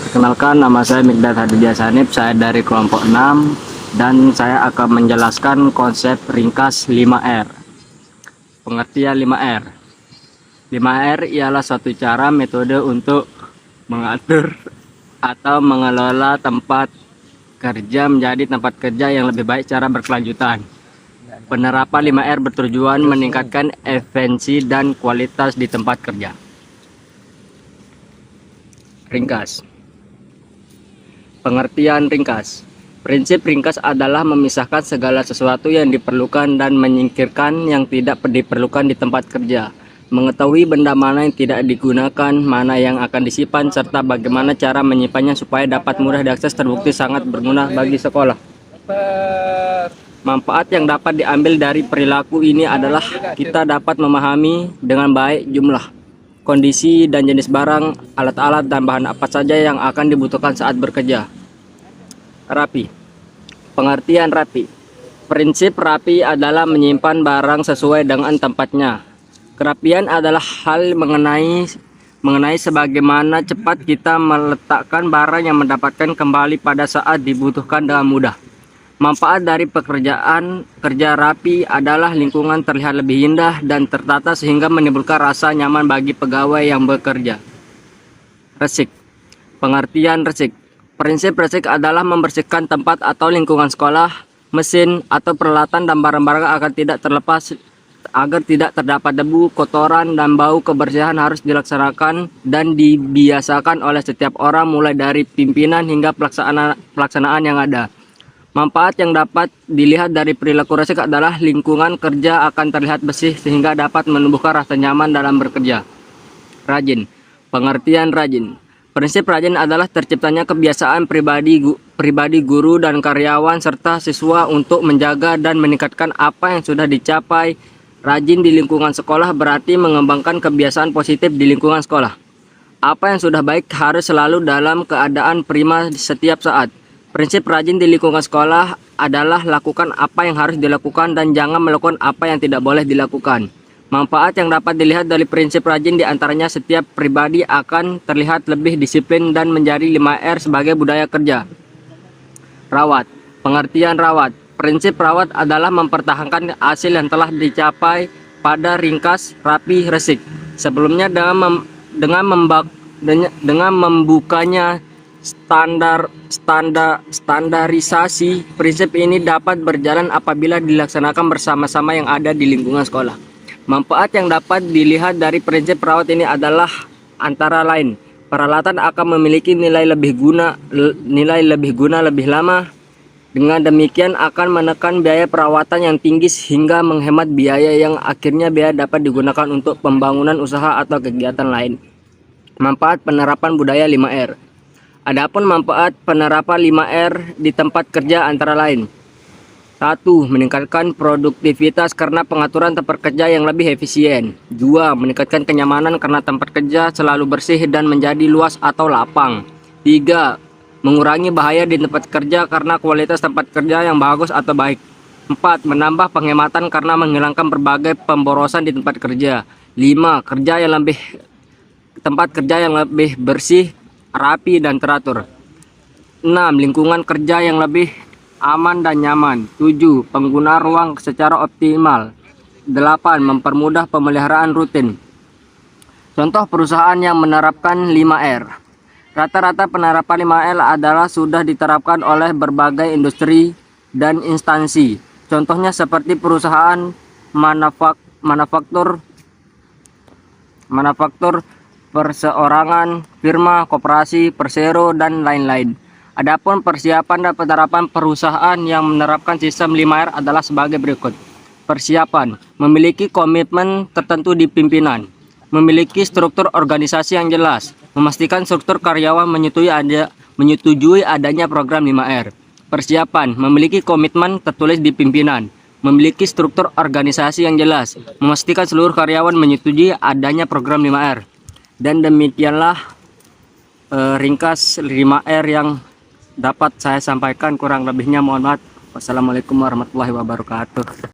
Perkenalkan, nama saya Mikdad Hadidia Sanip, saya dari kelompok 6 dan saya akan menjelaskan konsep ringkas 5R. Pengertian 5R. 5R ialah suatu cara metode untuk mengatur atau mengelola tempat kerja menjadi tempat kerja yang lebih baik secara berkelanjutan. Penerapan 5R bertujuan meningkatkan efisiensi dan kualitas di tempat kerja. Ringkas. Pengertian ringkas. Prinsip ringkas adalah memisahkan segala sesuatu yang diperlukan dan menyingkirkan yang tidak diperlukan di tempat kerja. Mengetahui benda mana yang tidak digunakan, mana yang akan disimpan, serta bagaimana cara menyimpannya supaya dapat mudah diakses terbukti sangat berguna bagi sekolah. Manfaat yang dapat diambil dari perilaku ini adalah kita dapat memahami dengan baik jumlah, kondisi dan jenis barang, alat-alat dan bahan apa saja yang akan dibutuhkan saat bekerja. Rapi. Pengertian rapi. Prinsip rapi adalah menyimpan barang sesuai dengan tempatnya. Kerapian adalah hal mengenai sebagaimana cepat kita meletakkan barang yang mendapatkan kembali pada saat dibutuhkan dengan mudah. Manfaat dari pekerjaan kerja rapi adalah lingkungan terlihat lebih indah dan tertata sehingga menimbulkan rasa nyaman bagi pegawai yang bekerja. Resik. Pengertian resik. Prinsip resik adalah membersihkan tempat atau lingkungan sekolah, mesin, atau peralatan dan barang-barang agar tidak terdapat debu, kotoran, dan bau. Kebersihan harus dilaksanakan dan dibiasakan oleh setiap orang mulai dari pimpinan hingga pelaksanaan yang ada. Manfaat yang dapat dilihat dari perilaku resik adalah lingkungan kerja akan terlihat bersih sehingga dapat menumbuhkan rasa nyaman dalam bekerja. Rajin. Pengertian rajin. Prinsip rajin adalah terciptanya kebiasaan pribadi guru dan karyawan serta siswa untuk menjaga dan meningkatkan apa yang sudah dicapai. Rajin di lingkungan sekolah berarti mengembangkan kebiasaan positif di lingkungan sekolah. Apa yang sudah baik harus selalu dalam keadaan prima setiap saat. Prinsip rajin di lingkungan sekolah adalah lakukan apa yang harus dilakukan dan jangan melakukan apa yang tidak boleh dilakukan. Manfaat yang dapat dilihat dari prinsip rajin diantaranya setiap pribadi akan terlihat lebih disiplin dan menjadi 5R sebagai budaya kerja. Rawat. Pengertian rawat. Prinsip rawat adalah mempertahankan hasil yang telah dicapai pada ringkas, rapi, resik. Sebelumnya dengan membukanya standarisasi, prinsip ini dapat berjalan apabila dilaksanakan bersama-sama yang ada di lingkungan sekolah. Manfaat yang dapat dilihat dari prinsip rawat ini adalah antara lain, peralatan akan memiliki nilai lebih guna lebih lama. Dengan demikian akan menekan biaya perawatan yang tinggi sehingga menghemat biaya yang akhirnya biaya dapat digunakan untuk pembangunan usaha atau kegiatan lain. Manfaat penerapan budaya 5R. Adapun manfaat penerapan 5R di tempat kerja antara lain. 1. Meningkatkan produktivitas karena pengaturan tempat kerja yang lebih efisien. 2. Meningkatkan kenyamanan karena tempat kerja selalu bersih dan menjadi luas atau lapang. 3. Mengurangi bahaya di tempat kerja karena kualitas tempat kerja yang bagus atau baik. 4. Menambah penghematan karena menghilangkan berbagai pemborosan di tempat kerja. 5. Tempat kerja yang lebih bersih, rapi, dan teratur. 6. Lingkungan kerja yang lebih aman dan nyaman. 7. Penggunaan ruang secara optimal. 8. Mempermudah pemeliharaan rutin. Contoh perusahaan yang menerapkan 5R. Rata-rata penerapan 5R adalah sudah diterapkan oleh berbagai industri dan instansi. Contohnya seperti perusahaan manufaktur, perseorangan, firma, koperasi, persero, dan lain-lain. Adapun persiapan dan penerapan perusahaan yang menerapkan sistem 5R adalah sebagai berikut. Persiapan. Memiliki komitmen tertentu di pimpinan. Memiliki struktur organisasi yang jelas. Memastikan struktur karyawan menyetujui adanya program 5R. Persiapan. Memiliki komitmen tertulis di pimpinan. Memiliki struktur organisasi yang jelas. Memastikan seluruh karyawan menyetujui adanya program 5R. Dan demikianlah ringkas 5R yang dapat saya sampaikan, kurang lebihnya mohon maaf. Wassalamualaikum warahmatullahi wabarakatuh.